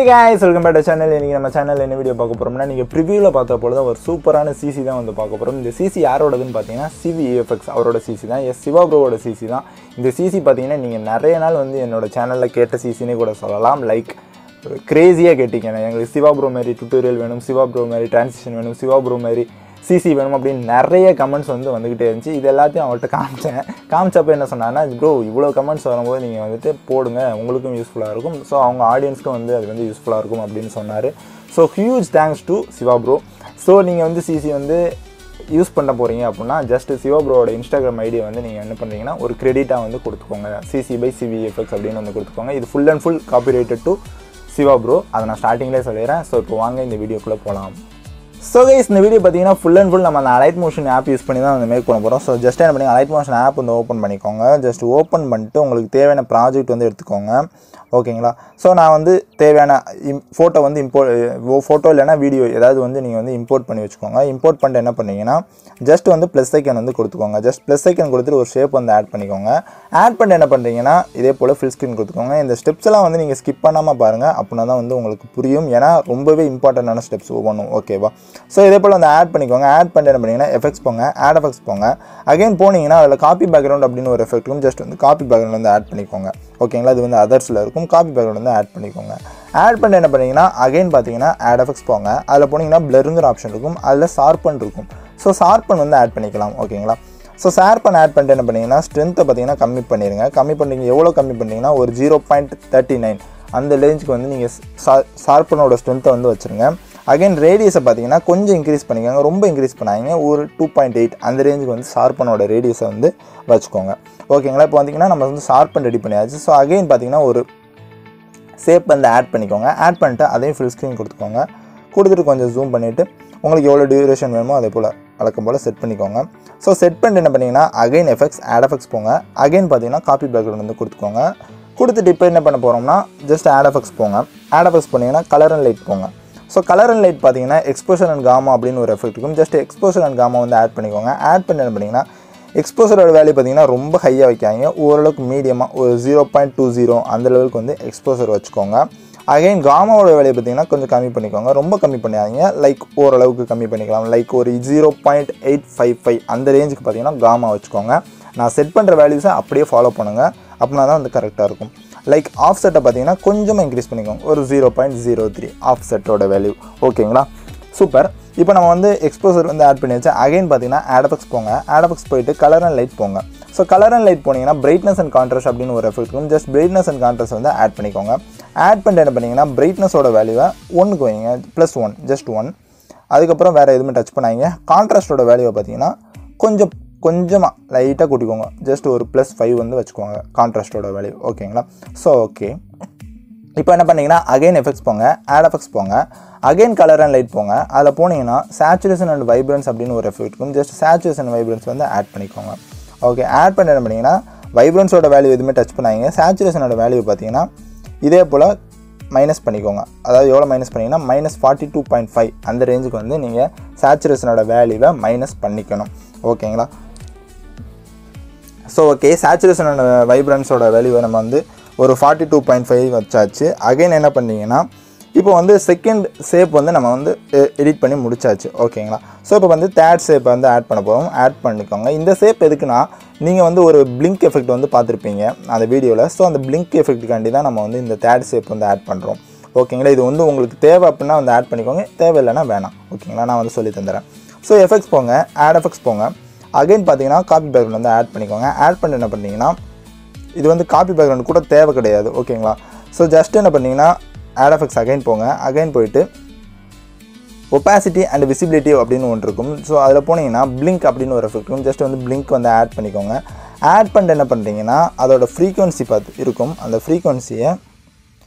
guys, welcome back to the channel. இன்னைக்கு நம்ம சேனல்ல என்ன வீடியோ பார்க்க போறோம்னா நீங்க ப்ரிவியூல பார்த்த போல தான் ஒரு சூப்பரான CC தான் வந்து பார்க்க போறோம். இந்த CC யாரோடதுன்னு பாத்தீங்கன்னா Shivefx அவரோட CC தான். எஸ் சிவா ப்ரோவோட CC தான். இந்த CC பாத்தீங்கன்னா நீங்க நிறைய நாள் வந்து என்னோட சேனல்ல கேட்ட CCனே கூட சொல்லலாம். லைக் கிரேசியா கேட்டிங்க. உங்களுக்கு சிவா ப்ரோ மாதிரி டுட்டோரியல் வேணும், சிவா ப்ரோ மாதிரி ட்ரான்சிஷன் வேணும், சிவா ப்ரோ மாதிரி CC வேணும் அப்படின்னு நிறைய கமெண்ட்ஸ் வந்துகிட்டே இருந்துச்சு. இது எல்லாத்தையும் அவர்கிட்ட காமிச்சப்போ என்ன சொன்னான்னா, ப்ரோ இவ்வளோ கமெண்ட்ஸ் வரும்போது நீங்கள் வந்துட்டு போடுங்க, உங்களுக்கும் யூஸ்ஃபுல்லாக இருக்கும், ஸோ அவங்க ஆடியன்ஸ்க்கும் வந்து அது வந்து யூஸ்ஃபுல்லாக இருக்கும் அப்படின்னு சொன்னார். So huge thanks to Shiva bro. So நீங்கள் வந்து CC வந்து யூஸ் பண்ண போகிறீங்க அப்படின்னா ஜஸ்ட் சிவா ப்ரோவோட இன்ஸ்டாகிராம் ஐடியை வந்து நீங்கள் என்ன பண்ணுறீங்கன்னா ஒரு கிரெடிட்டாக வந்து கொடுத்துக்கோங்க. CC by Shivefx அப்படின்னு வந்து கொடுத்துக்கோங்க. இது full and full copyrighted to Shiva bro. அதை நான் ஸ்டார்டிங்லேயே சொல்லிடுறேன். ஸோ இப்போ வாங்க இந்த வீடியோக்குள்ளே போகலாம். ஸோ கைஸ், இந்த வீடியோ பார்த்தீங்கன்னா ஃபுல் அண்ட் ஃபுல் நம்ம அந்த alightmotion ஆப் யூஸ் பண்ணி தான் வந்து மேக் பண்ண போகிறோம். ஸோ ஜஸ்ட் என்ன பண்ணி alightmotion ஆப் வந்து ஓப்பன் பண்ணிக்கோங்க. ஜஸ்ட் ஓப்பன் பண்ணிட்டு உங்களுக்கு தேவையான ப்ராஜெக்ட் வந்து எடுத்துக்கோங்க. ஓகேங்களா? ஸோ நான் வந்து தேவையான ஃபோட்டோ வந்து ஃபோட்டோ இல்லைனா வீடியோ ஏதாவது வந்து நீங்கள் வந்து இம்போர்ட் பண்ணி வச்சுக்கோங்க. இம்போர்ட் பண்ணிட்டு என்ன பண்ணீங்கன்னா ஜஸ்ட் வந்து ப்ளஸ் ஐக்கன் வந்து கொடுத்துக்கோங்க. ஜஸ்ட் ப்ளஸ் ஐக்கன் கொடுத்துட்டு ஒரு ஷேப் வந்து ஆட் பண்ணிக்கோங்க. ஆட் பண்ணிட்டு என்ன பண்ணுறீங்கன்னா இதே போல் ஃபில் ஸ்க்ரீன் கொடுத்துக்கோங்க. இந்த ஸ்டெப்ஸ் எல்லாம் வந்து நீங்கள் ஸ்கிப் பண்ணாமல் பாருங்கள், அப்படின்னா தான் வந்து உங்களுக்கு புரியும். ஏன்னா ரொம்பவே இம்பார்ட்டண்டான ஸ்டெப்ஸ் ஒவ்வொன்றும். ஓகேவா? ஸோ இதே போல் வந்து ஆட் பண்ணிக்கோங்க. ஆட் பண்ணிட்டு என்ன பண்ணிங்கன்னா எஃபெக்ட்ஸ் போங்க, ஆட் எஃபெக்ட்ஸ் போங்க. அகைன் போனீங்கன்னா அதில் காப்பி பேக்ரவுண்ட் அப்படின்னு ஒரு எஃபெக்ட் இருக்கும். ஜஸ்ட் வந்து காப்பி பேக்ரவுண்ட் வந்து ஆட் பண்ணிக்கோங்க. ஓகேங்களா? இது வந்து அதர்ஸில் இருக்கும். காப்பி பேக்ரவுண்ட் வந்து ஆட் பண்ணிக்கோங்க. ஆட் பண்ணிட்டு என்ன பண்ணீங்கன்னா அகைன் பார்த்தீங்கன்னா ஆட் எஃபெக்ட்ஸ் போங்க. அதில் போனீங்கன்னா பிளருங்கிற ஆப்ஷன் இருக்கும், அதில் ஷார்பன் இருக்கும். ஸோ ஷார்பன் வந்து ஆட் பண்ணிக்கலாம். ஓகேங்களா? ஸோ ஷார்பன் ஆட் பண்ணிட்டு என்ன பண்ணீங்கன்னா ஸ்ட்ரென்த்தை பார்த்தீங்கன்னா கம்மி பண்ணிடுங்க. கம்மி பண்ணிங்க. எவ்வளோ கம்மி பண்ணிங்கன்னா ஒரு 0.39 அந்த ரேஞ்சுக்கு வந்து நீங்கள் ஷார்பனோட ஸ்ட்ரென்த்தை வந்து வச்சுருங்க. அகைன் ரேடியஸை பார்த்தீங்கன்னா கொஞ்சம் இன்க்ரீஸ் பண்ணிக்கோங்க, ரொம்ப இன்க்ரீஸ் பண்ணாங்க. ஒரு 2.8 அந்த ரேஞ்சுக்கு வந்து ஷார்பனோட ரேடியஸை வந்து வச்சுக்கோங்க. ஓகேங்களா? இப்போ பார்த்தீங்கன்னா நம்ம வந்து ஷார்பன் ரெடி பண்ணியாச்சு. ஸோ அகைன் பார்த்தீங்கன்னா ஒரு ஷேப் வந்து ஆட் பண்ணிக்கோங்க. ஆட் பண்ணிட்டு அதையும் ஃபுல் ஸ்க்ரீன் கொடுத்துக்கோங்க. கொடுத்துட்டு கொஞ்சம் ஜூம் பண்ணிவிட்டு உங்களுக்கு எவ்வளோ டியூரேஷன் வேணுமோ அதே போல் வழக்கம் போல் செட் பண்ணிக்கோங்க. ஸோ செட் பண்ணிட்டு என்ன பண்ணிங்கன்னா அகைன் எஃபெக்ட்ஸ் ஆட் எஃபெக்ட்ஸ் போங்க. அகைன் பார்த்தீங்கன்னா காப்பி பேக்ரவுண்ட் வந்து கொடுத்துக்கோங்க. கொடுத்துட்டு இப்போ என்ன பண்ண போகிறோம்னா ஜஸ்ட் ஆட் எஃபெக்ட்ஸ் போங்க. ஆட் எஃபெக்ட்ஸ் பண்ணிங்கன்னா கலர் அண்ட் லைட் போங்க. ஸோ கலர் அண்ட் லைட் பார்த்தீங்கன்னா எக்ஸ்போஷர் அண்ட் காமா அப்படின்னு ஒரு எஃபெக்ட் இருக்கும். ஜஸ்ட் எக்ஸ்போஷர் அண்ட் காமா வந்து ஆட் பண்ணிக்கோங்க. ஆட் பண்ணி என்ன பண்ணிங்கன்னா எக்ஸ்போசரோட வேல்யூ பார்த்தீங்கன்னா ரொம்ப ஹையாக வைக்காங்க, ஓரளவுக்கு மீடியமாக ஒரு 0.20 அந்த லெவலுக்கு வந்து எக்ஸ்போசர் வச்சுக்கோங்க. அகைன் காமாவோட வேல்யூ பார்த்தீங்கன்னா கொஞ்சம் கம்மி பண்ணிக்கோங்க, ரொம்ப கம்மி பண்ணாதீங்க. லைக் ஓரளவுக்கு கம்மி பண்ணிக்கலாம். லைக் ஒரு 0.855 அந்த ரேஞ்சுக்கு பார்த்தீங்கன்னா காமா வச்சுக்கோங்க. நான் செட் பண்ணுற வேல்யூஸை அப்படியே ஃபாலோ பண்ணுங்கள், அப்படின்னா தான் வந்து கரெக்டாக இருக்கும். லைக் ஆஃப் செட்டை பார்த்தீங்கன்னா கொஞ்சமாக இன்க்ரீஸ் பண்ணிக்கோங்க, ஒரு 0.03 ஆஃப் செட்டோட வேல்யூ. ஓகேங்களா? சூப்பர். இப்போ நம்ம வந்து எக்ஸ்போசர் வந்து ஆட் பண்ணி வச்சு அகைன் பார்த்தீங்கன்னா ஆட் எஃபெக்ட்ஸ் போங்க. ஆட் எஃபெக்ட்ஸ் போயிட்டு கலர் அண்ட் லைட் போங்க. ஸோ கலர் அண்ட் லைட் போனீங்கன்னா பிரைட்னஸ் அண்ட் கான்ட்ராஸ்ட் அப்படின்னு ஒரு எஃபெக்ட் இருக்கும். ஜஸ்ட் பிரைட்னஸ் அண்ட் கான்ட்ராஸ்ட் வந்து ஆட் பண்ணிக்கோங்க. ஆட் பண்ணிட்டு என்ன பண்ணிங்கன்னா பிரைட்னஸோட வேல்யூவை 1க்கு வைங்க, +1 ஜஸ்ட் 1. அதுக்கப்புறம் வேறு எதுவுமே டச் பண்ணாங்க. கான்ட்ராஸ்ட்டோட வேல்யூவை பார்த்தீங்கன்னா கொஞ்சமாக லைட்டாக கூட்டிக்கோங்க. ஜஸ்ட் ஒரு +5 வந்து வச்சுக்கோங்க கான்ட்ராஸ்ட்டோட வேல்யூ. ஓகேங்களா? ஸோ ஓகே, இப்போ என்ன பண்ணிங்கன்னா அகைன் எஃபெக்ட்ஸ் போங்க, ஆட் எஃபெக்ட்ஸ் போங்க. அகைன் கலர் அண்ட் லைட் போங்க. அதில் போனீங்கன்னா சேச்சுரேஷன் அண்ட் வைப்ரன்ஸ் அப்படின்னு ஒரு எஃபெக்ட் இருக்கும். ஜஸ்ட் சேச்சுரேஷன் வைப்ரன்ஸ் வந்து ஆட் பண்ணிக்கோங்க. ஓகே, ஆட் பண்ணி என்ன பண்ணிங்கன்னா வைப்ரன்ஸோட வேல்யூ எதுவுமே டச் பண்ணாங்க. சேச்சுரேஷனோட வேல்யூ பார்த்தீங்கன்னா இதே போல் மைனஸ் பண்ணிக்கோங்க. அதாவது எவ்வளோ மைனஸ் பண்ணிங்கன்னா -42.5 அந்த ரேஞ்சுக்கு வந்து நீங்கள் சேச்சுரேஷனோட வேல்யூவை மைனஸ் பண்ணிக்கணும். ஓகேங்களா? ஸோ ஓகே, சேச்சுரேஷனோட வைப்ரன்ஸோட வேல்யூவை நம்ம வந்து ஒரு 42.5 வச்சாச்சு. அகைன் என்ன பண்ணீங்கன்னா இப்போ வந்து செகண்ட் ஷேப் வந்து நம்ம வந்து எடிட் பண்ணி முடிச்சாச்சு. ஓகேங்களா? ஸோ இப்போ வந்து தேர்ட் ஷேப் வந்து ஆட் பண்ண போகிறோம். ஆட் பண்ணிக்கோங்க. இந்த ஷேப் எதுக்குன்னா நீங்கள் வந்து ஒரு பிளிங்க் எஃபெக்ட் வந்து பார்த்துருப்பீங்க அந்த வீடியோவில். ஸோ அந்த பிளிங்க் எஃபெக்ட்டுக்காண்டி தான் நம்ம வந்து இந்த தேர்ட் ஷேப் வந்து ஆட் பண்ணுறோம். ஓகேங்களா? இது வந்து உங்களுக்கு தேவை அப்படின்னா வந்து ஆட் பண்ணிக்கோங்க, தேவையில்லைன்னா வேணாம். ஓகேங்களா? நான் வந்து சொல்லி தந்துடுறேன். ஸோ எஃபெக்ட்ஸ் போங்க, ஆட் எஃபெக்ட்ஸ் போங்க. அகைன் பார்த்தீங்கன்னா காப்பி பேக்ரவுண்ட் வந்து ஆட் பண்ணிக்கோங்க. ஆட் பண்ணி என்ன பண்ணிங்கன்னா இது வந்து காப்பி பேக்ரவுண்ட் கூட தேவை கிடையாது. ஓகேங்களா? ஸோ ஜஸ்ட் என்ன பண்ணிங்கன்னா ஆட் எஃபெக்ட்ஸ் அகைன் போங்க. அகைன் போயிட்டு ஒப்பாசிட்டி அண்ட் விசிபிலிட்டி அப்படின்னு ஒன்று இருக்கும். ஸோ அதில் போனீங்கன்னா பிளிங்க் அப்படின்னு ஒரு எஃபெக்ட் இருக்கும். ஜஸ்ட் வந்து பிளிங்க் வந்து ஆட் பண்ணிக்கோங்க. ஆட் பண்ணிட்டு என்ன பண்ணுறீங்கன்னா அதோட ஃப்ரீக்வன்சி பார்த்து இருக்கும், அந்த ஃப்ரீக்வன்சியை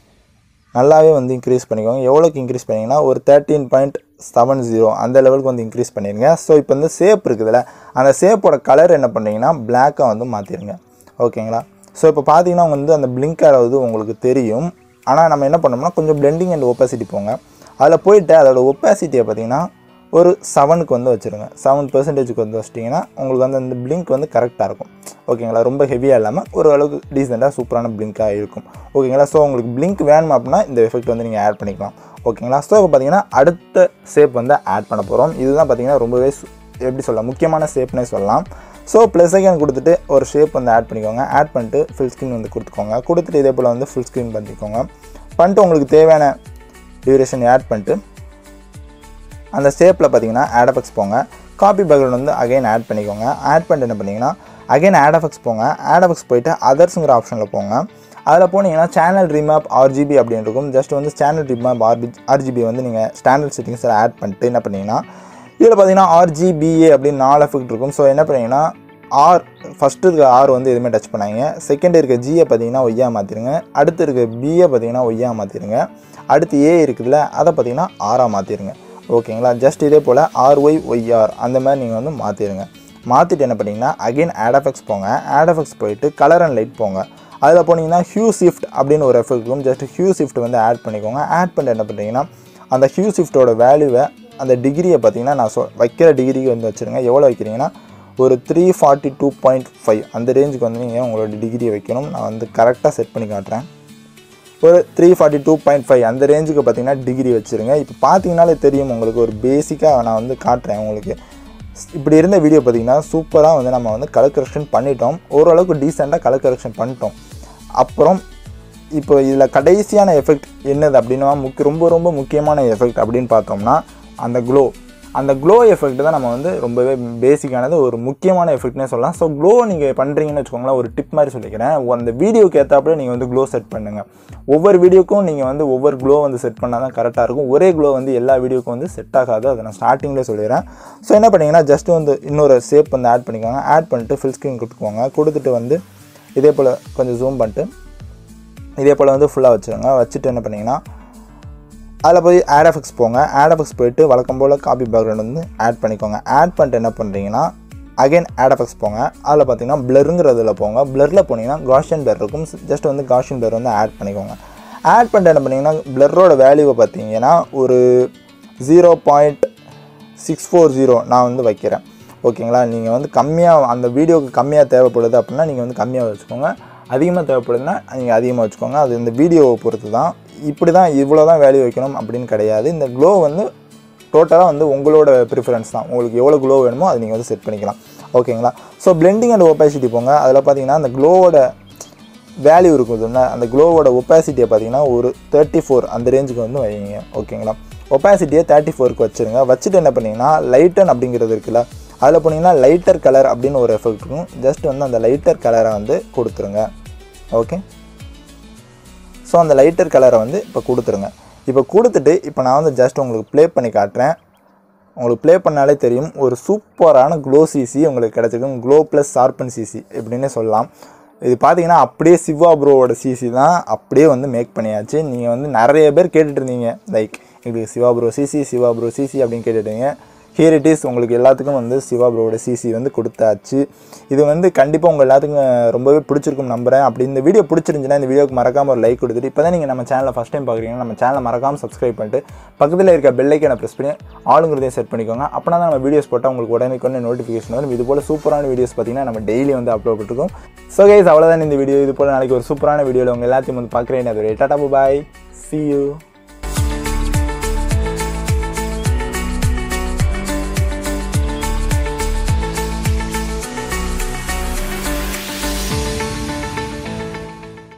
நல்லாவே வந்து இன்க்ரீஸ் பண்ணிக்கோங்க. எவ்வளோக்கு இன்க்ரீஸ் பண்ணிங்கன்னா ஒரு 13.70 அந்த லெவலுக்கு வந்து இன்க்ரீஸ் பண்ணிடுங்க. ஸோ இப்போ வந்து ஷேப் இருக்குதுல்ல, அந்த ஷேப்போட கலர் என்ன பண்ணுறீங்கன்னா பிளாக்காக வந்து மாற்றிடுங்க. ஓகேங்களா? ஸோ இப்போ பார்த்தீங்கன்னா வந்து அந்த பிளிங்க் ஆகிறது உங்களுக்கு தெரியும். ஆனால் நம்ம என்ன பண்ணோம்னா கொஞ்சம் பிளெண்டிங் அண்ட் ஒப்பாசிட்டி போங்க. அதில் போயிட்டு அதோட ஒப்பாசிட்டியை பார்த்தீங்கன்னா ஒரு 7க்கு வந்து வச்சுருங்க. 7%க்கு வந்து வச்சிட்டிங்கன்னா உங்களுக்கு வந்து அந்த பிளிங்க் வந்து கரெக்டாக இருக்கும். ஓகேங்களா? ரொம்ப ஹெவியாக இல்லாமல் ஓரளவுக்கு டீசெண்டாக சூப்பரான பிளிங்காக இருக்கும். ஓகேங்களா? ஸோ உங்களுக்கு பிளிங்க் வேணும் அப்படின்னா இந்த எஃபெக்ட் வந்து நீங்கள் ஆட் பண்ணிக்கலாம். ஓகேங்களா? ஸோ இப்போ பார்த்தீங்கன்னா அடுத்த ஷேப் வந்து ஆட் பண்ண போகிறோம். இதுதான் பார்த்தீங்கன்னா ரொம்பவே எப்படி சொல்லலாம், முக்கியமான ஷேப்னே சொல்லலாம். ஸோ ப்ளஸ் ஐக்கான் கொடுத்துட்டு ஒரு ஷேப் வந்து ஆட் பண்ணிக்கோங்க. ஆட் பண்ணிட்டு ஃபுல் ஸ்க்ரீன் வந்து கொடுத்துக்கோங்க. கொடுத்துட்டு இதே போல் வந்து ஃபுல் ஸ்க்ரீன் பண்ணிக்கோங்க. பண்ணிட்டு உங்களுக்கு தேவையான டியூரேஷன் ஆட் பண்ணிட்டு அந்த ஷேப்பில் பார்த்தீங்கன்னா HDR போங்க. காப்பி பேக்ரவுண்ட் வந்து அகைன் ஆட் பண்ணிக்கோங்க. ஆட் பண்ணிட்டு என்ன பண்ணிங்கன்னா அகைன் HDR போங்க. HDR போயிட்டு அதர்ஸுங்கிற ஆப்ஷனில் போங்க. அதில் போனீங்கன்னா சேனல் ரீமேப் RGB அப்படின்னு இருக்கும். ஜஸ்ட் வந்து சேனல் ரீமேப் RGB வந்து நீங்கள் ஸ்டாண்டர்ட் செட்டிங்ஸில் ஆட் பண்ணிட்டு என்ன பண்ணிங்கன்னா இதில் பார்த்தீங்கன்னா RGBA அப்படின்னு 4 எஃபெக்ட் இருக்கும். ஸோ என்ன பண்ணிங்கன்னா ஃபஸ்ட்டு இருக்க R வந்து எதுவுமே டச் பண்ணாங்க. செகண்ட் இருக்க Gயை பார்த்தீங்கன்னா ஒய்யாக மாற்றிடுங்க. அடுத்து இருக்க Bயை பார்த்தீங்கன்னா ஒய்யாக மாற்றிடுங்க. அடுத்து A இருக்குதுல்ல அதை பார்த்தீங்கன்னா ஆராக மாற்றிடுங்க. ஓகேங்களா? ஜஸ்ட் இதே போல் RYYR அந்த மாதிரி நீங்கள் வந்து மாற்றிடுங்க. மாற்றிட்டு என்ன பண்ணிங்கன்னா அகைன் HDR போங்க. HDR போயிட்டு கலர் அண்ட் லைட் போங்க. அதில் போனீங்கன்னா ஹியூ ஷிஃப்ட் அப்படின்னு ஒரு எஃபெக்ட் இருக்கும். ஜஸ்ட் ஹியூ ஷிஃப்ட் வந்து ஆட் பண்ணிக்கோங்க. ஆட் பண்ணிட்டு என்ன பண்ணுறீங்கன்னா அந்த ஹியூ ஷிஃப்ட்டோட வேல்யூவை அந்த டிகிரியை பார்த்தீங்கன்னா நான் வைக்கிற டிகிரிக்கு வந்து வச்சுருங்க. எவ்வளோ வைக்கிறீங்கன்னா ஒரு 342.5 அந்த ரேஞ்சுக்கு வந்து நீங்கள் உங்களோட டிகிரியை வைக்கணும். நான் வந்து கரெக்டாக செட் பண்ணி காட்டுறேன். ஒரு 342.5 அந்த ரேஞ்சுக்கு பார்த்தீங்கன்னா டிகிரி வச்சுருங்க. இப்போ பார்த்தீங்கன்னாலே தெரியும் உங்களுக்கு, ஒரு பேசிக்காக நான் வந்து காட்டுறேன் உங்களுக்கு. இப்படி இருந்த வீடியோ பார்த்தீங்கன்னா சூப்பராக வந்து நம்ம வந்து கலர் கரெக்ஷன் பண்ணிட்டோம். ஓரளவுக்கு டீசெண்டாக கலர் கரெக்ஷன் பண்ணிட்டோம். அப்புறம் இப்போ இதில் கடைசியான எஃபெக்ட் என்னது அப்படின்னா ரொம்ப ரொம்ப முக்கியமான எஃபெக்ட் அப்படின்னு பார்த்தோம்னா அந்த க்ளோ எஃபெக்ட் தான் நம்ம வந்து ரொம்பவே பேசிக்கானது, ஒரு முக்கியமான எஃபெக்ட்னே சொல்லலாம். ஸோ க்ளோ நீங்கள் பண்ணுறீங்கன்னு வச்சுக்கோங்களேன், ஒரு டிப் மாதிரி சொல்லிக்கிறேன். அந்த வீடியோக்கு ஏற்றாப்புல நீங்கள் வந்து க்ளோ செட் பண்ணுங்கள். ஒவ்வொரு வீடியோக்கும் நீங்கள் வந்து ஒவ்வொரு க்ளோ வந்து செட் பண்ணால் தான் கரெக்டாக இருக்கும். ஒரே க்ளோ வந்து எல்லா வீடியோக்கும் வந்து செட் ஆகாது. அதை நான் ஸ்டார்டிங்லேயே சொல்லிடுறேன். ஸோ என்ன பண்ணிங்கன்னா ஜஸ்ட் வந்து இன்னொரு ஷேப் வந்து ஆட் பண்ணிக்கோங்க. ஆட் பண்ணிட்டு ஃபுல் ஸ்க்ரீன் கொடுத்துக்கோங்க. கொடுத்துட்டு வந்து இதே போல் கொஞ்சம் ஜூம் பண்ணிட்டு இதே போல் வந்து ஃபுல்லாக வச்சுருங்க. வச்சுட்டு என்ன பண்ணிங்கன்னா அதில் போய் HDR போங்க. HDR போயிட்டு வழக்கம் போல் காப்பி பேக்ரவுண்ட் வந்து ஆட் பண்ணிக்கோங்க. ஆட் பண்ணிட்டு என்ன பண்ணுறீங்கன்னா அகைன் HDR போங்க. அதில் பார்த்தீங்கன்னா பிளருங்கிறதுல போங்க. பிளரில் போனீங்கன்னா காஷியன் பிளர் இருக்கும். ஜஸ்ட் வந்து காஷியன் பிளர் வந்து ஆட் பண்ணிக்கோங்க. ஆட் பண்ணிட்டு என்ன பண்ணிங்கன்னா பிளரோட வேல்யூவை பார்த்தீங்கன்னா ஒரு 0.640 நான் வந்து வைக்கிறேன். ஓகேங்களா? நீங்கள் வந்து கம்மியாக அந்த வீடியோவுக்கு கம்மியாக தேவைப்படுது அப்படின்னா நீங்கள் வந்து கம்மியாக வச்சுக்கோங்க. அதிகமாக தேவைப்படுதுன்னா நீங்கள் அதிகமாக வச்சுக்கோங்க. அது இந்த வீடியோவை பொறுத்து தான். இப்படி தான் இவ்வளோ தான் வேல்யூ வைக்கணும் அப்படின்னு கிடையாது. இந்த க்ளோ வந்து டோட்டலாக வந்து உங்களோட ப்ரிஃபரன்ஸ் தான். உங்களுக்கு எவ்வளோ க்ளோ வேணுமோ அதை நீங்கள் வந்து செட் பண்ணிக்கலாம். ஓகேங்களா? ஸோ பிளெண்டிங் அண்ட் ஒப்பாசிட்டி போங்க. அதில் பார்த்தீங்கன்னா அந்த க்ளோவோட வேல்யூ இருக்குதுன்னா அந்த க்ளோவோட ஒப்பாசிட்டியை பார்த்தீங்கன்னா ஒரு 34 அந்த ரேஞ்சுக்கு வந்து வைங்க. ஓகேங்களா? ஒப்பாசிட்டியை 34க்கு வச்சுருங்க. வச்சுட்டு என்ன பண்ணிங்கன்னா லைட்டன் அப்படிங்கிறது இருக்குல்ல, அதில் போனீங்கன்னா லைட்டர் கலர் அப்படின்னு ஒரு எஃபெக்ட் இருக்கும். ஜஸ்ட் வந்து அந்த லைட்டர் கலரை வந்து கொடுத்துருங்க. ஓகே? ஸோ அந்த லைட்டர் கலரை வந்து இப்போ கொடுத்துருங்க. இப்போ கொடுத்துட்டு இப்போ நான் வந்து ஜஸ்ட் உங்களுக்கு ப்ளே பண்ணி காட்டுறேன். உங்களுக்கு ப்ளே பண்ணாலே தெரியும் ஒரு சூப்பரான க்ளோ சிசி உங்களுக்கு கிடச்சிருக்கும். க்ளோ ப்ளஸ் ஷார்பன் சிசி எப்படின்னு சொல்லலாம். இது பார்த்தீங்கன்னா அப்படியே சிவா ப்ரோவோட சிசி தான் அப்படியே வந்து மேக் பண்ணியாச்சு. நீங்கள் வந்து நிறைய பேர் கேட்டுட்டு இருந்தீங்க லைக் எங்களுக்கு சிவா ப்ரோ சிசி அப்படின்னு கேட்டுட்டீங்க. Here it is. உங்களுக்கு எல்லாத்துக்கும் வந்து சிவா ப்ரோவோட சிசி வந்து கொடுத்தாச்சு. இது வந்து கண்டிப்பாக உங்கள் எல்லாத்துக்கும் ரொம்பவே பிடிச்சிருக்கும் நம்புகிறேன். அப்படி இந்த வீடியோ பிடிச்சிருந்துச்சுன்னா இந்த வீடியோக்கு மறக்காமல் ஒரு லைக் கொடுத்துட்டு இப்போ தான் நீங்கள் நம்ம சேனலை ஃபஸ்ட் டைம் பார்க்குறீங்கன்னா நம்ம சேனலை மறக்காமல் சப்ஸ்கிரைப் பண்ணிட்டு பக்கத்தில் இருக்க பெல் ஐக்கானை ப்ரெஸ் பண்ணி ஆளுங்கிறதையும் செட் பண்ணிக்கோங்க. அப்படின்னா தான் நம்ம வீடியோஸ் போட்டால் உங்களுக்கு உடனே நோட்டிஃபிகேஷன் வரும். இது போல் சூப்பரான வீடியோஸ் பார்த்தீங்கன்னா நம்ம டெய்லி வந்து அப்லோட் பண்ணிருக்கோம். ஸோ கைஸ் அவ்வளோதான் இந்த வீடியோ. இது போல் நாளைக்கு ஒரு சூப்பரான வீடியோவில் உங்கள் எல்லாத்தையும் வந்து பார்க்குறேன். அது டாடா பாய், see you.